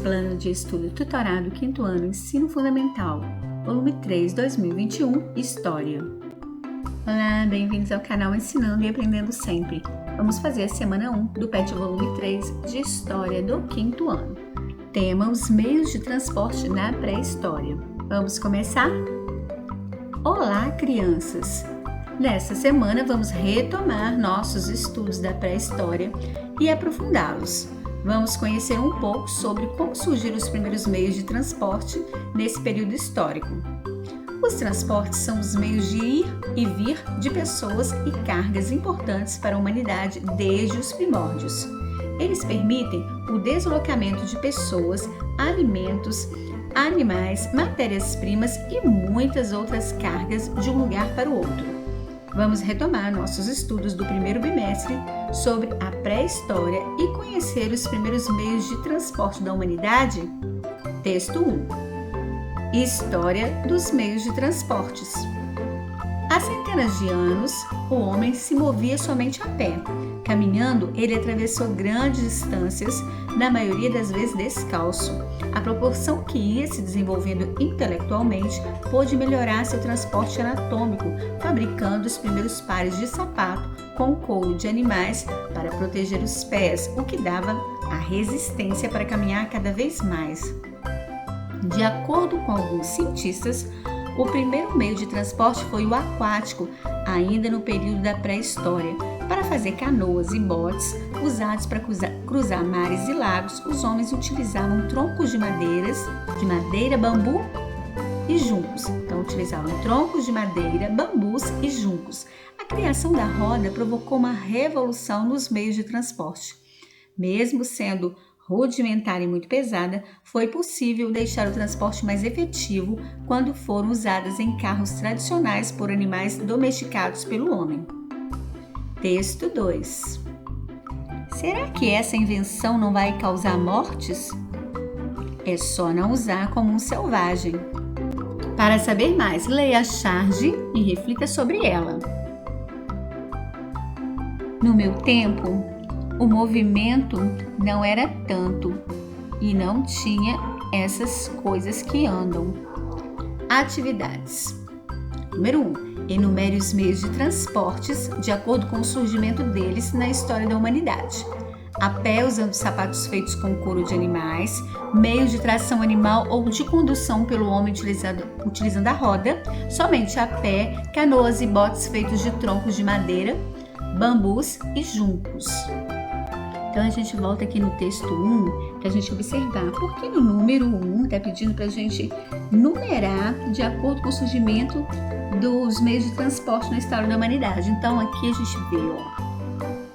Plano de Estudo Tutorado 5º Ano Ensino Fundamental, Volume 3, 2021, História. Olá, bem-vindos ao canal Ensinando e Aprendendo Sempre. Vamos fazer a semana 1 do PET Volume 3 de História do 5º Ano. Tema: os meios de transporte na pré-história. Vamos começar? Olá, crianças! Nessa semana vamos retomar nossos estudos da pré-história e aprofundá-los. Vamos conhecer um pouco sobre como surgiram os primeiros meios de transporte nesse período histórico. Os transportes são os meios de ir e vir de pessoas e cargas importantes para a humanidade desde os primórdios. Eles permitem o deslocamento de pessoas, alimentos, animais, matérias-primas e muitas outras cargas de um lugar para o outro. Vamos retomar nossos estudos do primeiro bimestre sobre a pré-história e conhecer os primeiros meios de transporte da humanidade? Texto 1. História dos meios de transportes. Há centenas de anos, o homem se movia somente a pé. Caminhando, ele atravessou grandes distâncias, na maioria das vezes descalço. À proporção que ia se desenvolvendo intelectualmente, pôde melhorar seu transporte anatômico, fabricando os primeiros pares de sapato com couro de animais para proteger os pés, o que dava a resistência para caminhar cada vez mais. De acordo com alguns cientistas, o primeiro meio de transporte foi o aquático, ainda no período da pré-história. Para fazer canoas e botes usados para cruzar mares e lagos, os homens utilizavam troncos de madeira, bambu e juncos. Então, utilizavam troncos de madeira, bambus e juncos. A criação da roda provocou uma revolução nos meios de transporte. Mesmo sendo rudimentar e muito pesada, foi possível deixar o transporte mais efetivo quando foram usadas em carros tradicionais por animais domesticados pelo homem. Texto 2. Será que essa invenção não vai causar mortes? É só não usar como um selvagem. Para saber mais, leia a charge e reflita sobre ela. No meu tempo, o movimento não era tanto e não tinha essas coisas que andam. Atividades. Número 1. Enumere os meios de transportes de acordo com o surgimento deles na história da humanidade. A pé, usando sapatos feitos com couro de animais, meios de tração animal ou de condução pelo homem utilizando a roda, somente a pé, canoas e botes feitos de troncos de madeira, bambus e juncos. Então, a gente volta aqui no texto 1 para a gente observar porque no número 1 está pedindo para a gente numerar de acordo com o surgimento dos meios de transporte na história da humanidade. Então, aqui a gente vê,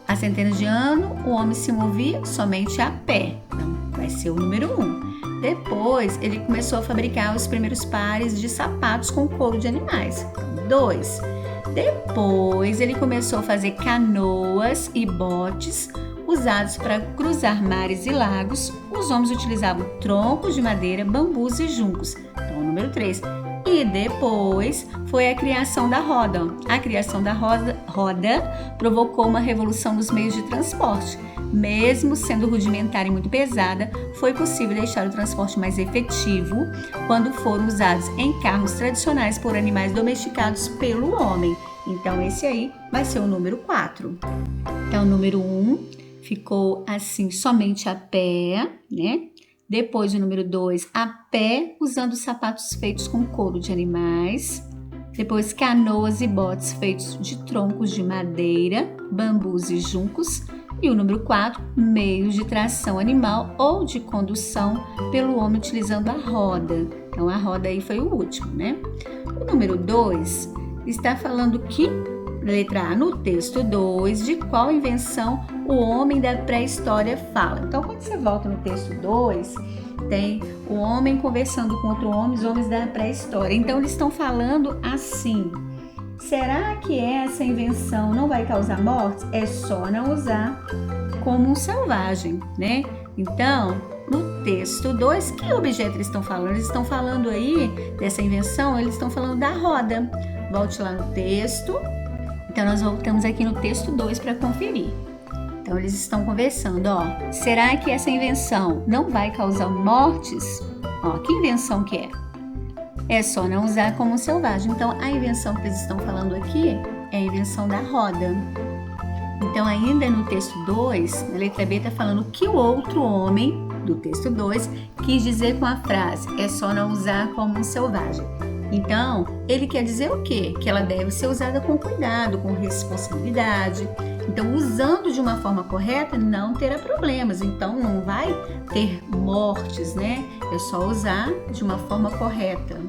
há centenas de anos o homem se movia somente a pé. Então, vai ser o número 1. Depois, ele começou a fabricar os primeiros pares de sapatos com couro de animais. 2. Depois, ele começou a fazer canoas e botes usados para cruzar mares e lagos. Os homens utilizavam troncos de madeira, bambus e juncos. Então, número 3. E depois foi a criação da roda. A criação da roda provocou uma revolução nos meios de transporte. Mesmo sendo rudimentar e muito pesada, foi possível deixar o transporte mais efetivo quando foram usados em carros tradicionais por animais domesticados pelo homem. Então, esse aí vai ser o número 4. Então, o número 1 ficou assim, somente a pé, né? Depois, o número 2, a pé, usando sapatos feitos com couro de animais. Depois, canoas e botes feitos de troncos de madeira, bambus e juncos. E o número 4, meios de tração animal ou de condução pelo homem utilizando a roda. Então, a roda aí foi o último, né? O número 2 está falando que, letra A, no texto 2, de qual invenção o homem da pré-história fala. Então, quando você volta no texto 2, tem o homem conversando com outro homem, os homens da pré-história. Então, eles estão falando assim: será que essa invenção não vai causar mortes? É só não usar como um selvagem, né? Então, no texto 2, que objeto eles estão falando? Eles estão falando aí dessa invenção, eles estão falando da roda. Volte lá no texto. Então, nós voltamos aqui no texto 2 para conferir. Então eles estão conversando, ó. Será que essa invenção não vai causar mortes? Ó, que invenção que é? É só não usar como um selvagem. Então a invenção que eles estão falando aqui é a invenção da roda. Então ainda no texto 2, na letra B está falando que o outro homem do texto 2 quis dizer com a frase é só não usar como um selvagem. Então, ele quer dizer o quê? Que ela deve ser usada com cuidado, com responsabilidade. Então, usando de uma forma correta, não terá problemas. Então, não vai ter mortes, né? É só usar de uma forma correta.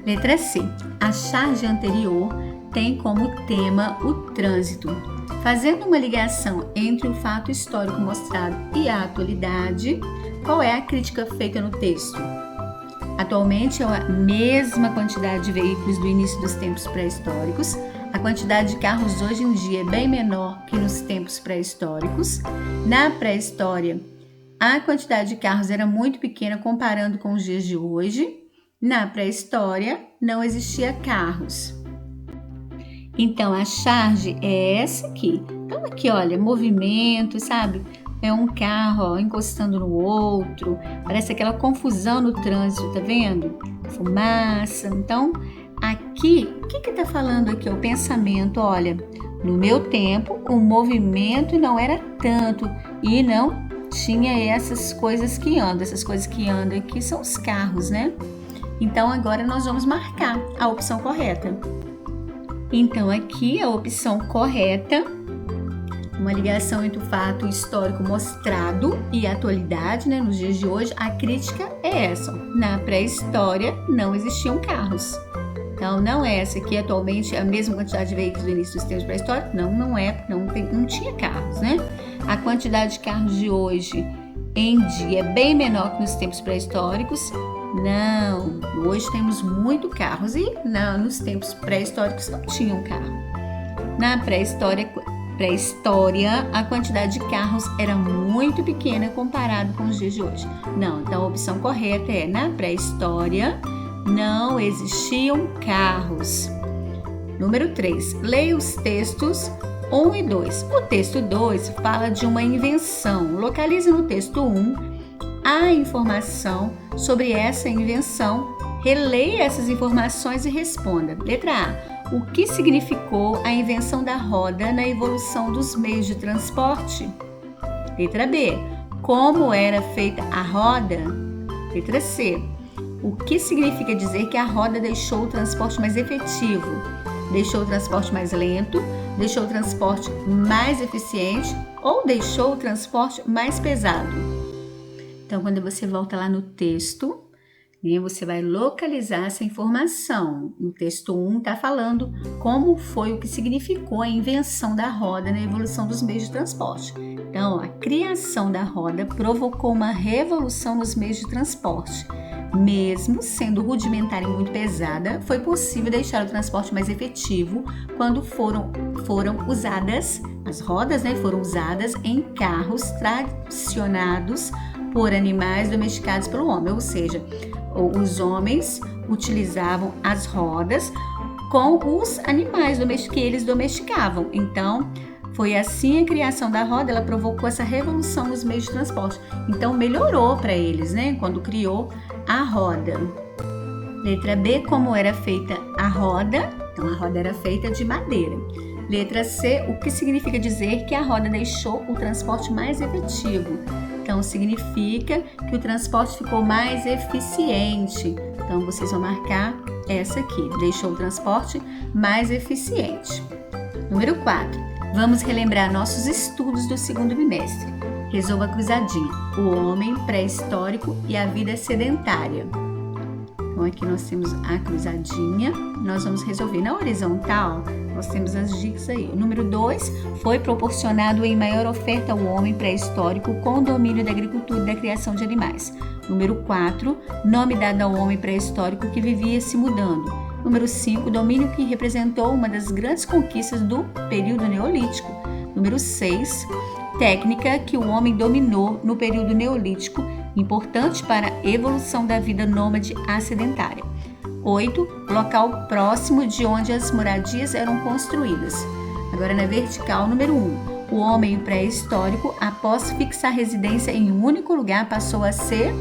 Letra C. A charge anterior tem como tema o trânsito. Fazendo uma ligação entre o fato histórico mostrado e a atualidade, qual é a crítica feita no texto? Atualmente é a mesma quantidade de veículos do início dos tempos pré-históricos. A quantidade de carros hoje em dia é bem menor que nos tempos pré-históricos. Na pré-história, a quantidade de carros era muito pequena comparando com os dias de hoje. Na pré-história, não existia carros. Então, a charge é essa aqui. Então, aqui, olha, movimento, sabe? É um carro, ó, encostando no outro. Parece aquela confusão no trânsito, tá vendo? Fumaça. Então, aqui, o que tá falando aqui? O pensamento, olha, no meu tempo, o movimento não era tanto e não tinha essas coisas que andam. Essas coisas que andam aqui são os carros, né? Então, agora nós vamos marcar a opção correta. Então, aqui a opção correta, uma ligação entre o fato histórico mostrado e a atualidade, né, nos dias de hoje, a crítica é essa. Na pré-história não existiam carros. Então, não é essa aqui atualmente a mesma quantidade de veículos do início dos tempos pré-históricos? Não tinha carros, né? A quantidade de carros de hoje em dia é bem menor que nos tempos pré-históricos. Não, hoje temos muito carros e nos tempos pré-históricos não tinham carro. Na pré-história, a quantidade de carros era muito pequena comparado com os dias de hoje. Não, então a opção correta é na pré-história não existiam carros. Número 3, leia os textos 1 e 2. O texto 2 fala de uma invenção. Localize no texto 1 a informação sobre essa invenção, releia essas informações e responda. Letra A. O que significou a invenção da roda na evolução dos meios de transporte? Letra B. Como era feita a roda? Letra C. O que significa dizer que a roda deixou o transporte mais efetivo? Deixou o transporte mais lento? Deixou o transporte mais eficiente? Ou deixou o transporte mais pesado? Então, quando você volta lá no texto, né, você vai localizar essa informação. No texto 1 está falando como foi o que significou a invenção da roda na evolução dos meios de transporte. Então, a criação da roda provocou uma revolução nos meios de transporte. Mesmo sendo rudimentar e muito pesada, foi possível deixar o transporte mais efetivo quando foram usadas, as rodas, né, foram usadas em carros tracionados por animais domesticados pelo homem, ou seja, os homens utilizavam as rodas com os animais que eles domesticavam. Então, foi assim a criação da roda, ela provocou essa revolução nos meios de transporte. Então, melhorou para eles, né, quando criou a roda. Letra B, como era feita a roda? Então, a roda era feita de madeira. Letra C, o que significa dizer que a roda deixou o transporte mais efetivo? Então, significa que o transporte ficou mais eficiente. Então, vocês vão marcar essa aqui. Deixou o transporte mais eficiente. Número 4. Vamos relembrar nossos estudos do segundo bimestre. Resolva a cruzadinha. O homem pré-histórico e a vida sedentária. Então, aqui nós temos a cruzadinha. Nós vamos resolver na horizontal. Nós temos as dicas aí. O número 2, foi proporcionado em maior oferta ao homem pré-histórico com o domínio da agricultura e da criação de animais. Número 4, nome dado ao homem pré-histórico que vivia se mudando. Número 5, domínio que representou uma das grandes conquistas do período neolítico. Número 6, técnica que o homem dominou no período neolítico, importante para a evolução da vida nômade a sedentária. 8. Local próximo de onde as moradias eram construídas. Agora na vertical, número 1. O homem pré-histórico, após fixar residência em um único lugar, passou a ser...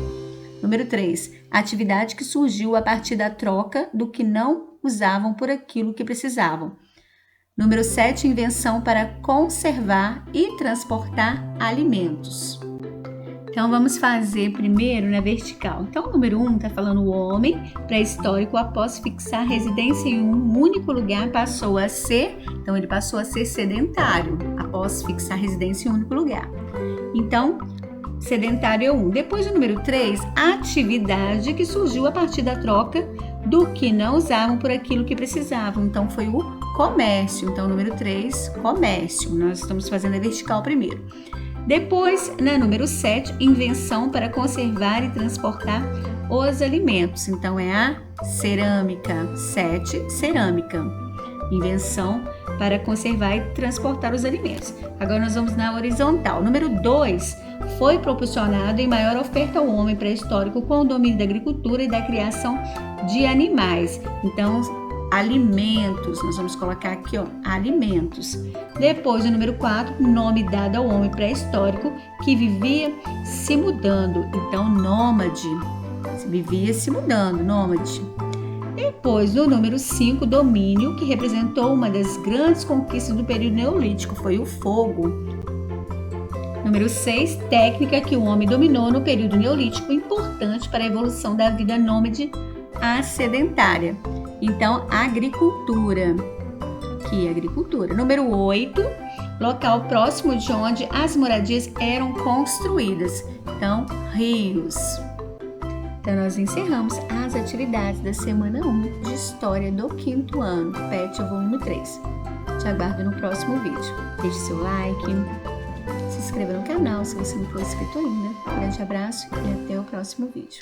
Número 3. Atividade que surgiu a partir da troca do que não usavam por aquilo que precisavam. Número 7. Invenção para conservar e transportar alimentos. Então, vamos fazer primeiro na vertical. Então, o número 1 está falando o homem pré-histórico, após fixar residência em um único lugar, passou a ser... Então, ele passou a ser sedentário, após fixar residência em um único lugar. Então, sedentário é 1. Depois, o número 3, atividade que surgiu a partir da troca do que não usavam por aquilo que precisavam. Então, foi o comércio. Então, número 3, comércio. Nós estamos fazendo a vertical primeiro. Depois, na número 7, invenção para conservar e transportar os alimentos. Então, é a cerâmica. 7, cerâmica. Invenção para conservar e transportar os alimentos. Agora, nós vamos na horizontal. Número 2, foi proporcionado em maior oferta ao homem pré-histórico com o domínio da agricultura e da criação de animais. Então, alimentos, nós vamos colocar aqui, ó, alimentos. Depois, o número 4, nome dado ao homem pré-histórico que vivia se mudando. Então, nômade, vivia se mudando, nômade. Depois, no número 5, domínio, que representou uma das grandes conquistas do período neolítico, foi o fogo. Número 6, técnica que o homem dominou no período neolítico, importante para a evolução da vida nômade a sedentária. Então, agricultura. Aqui, agricultura. Número 8, local próximo de onde as moradias eram construídas. Então, rios. Então, nós encerramos as atividades da semana 1 de História do 5º ano, PET volume 3. Te aguardo no próximo vídeo. Deixe seu like, se inscreva no canal se você não for inscrito ainda. Um grande abraço e até o próximo vídeo.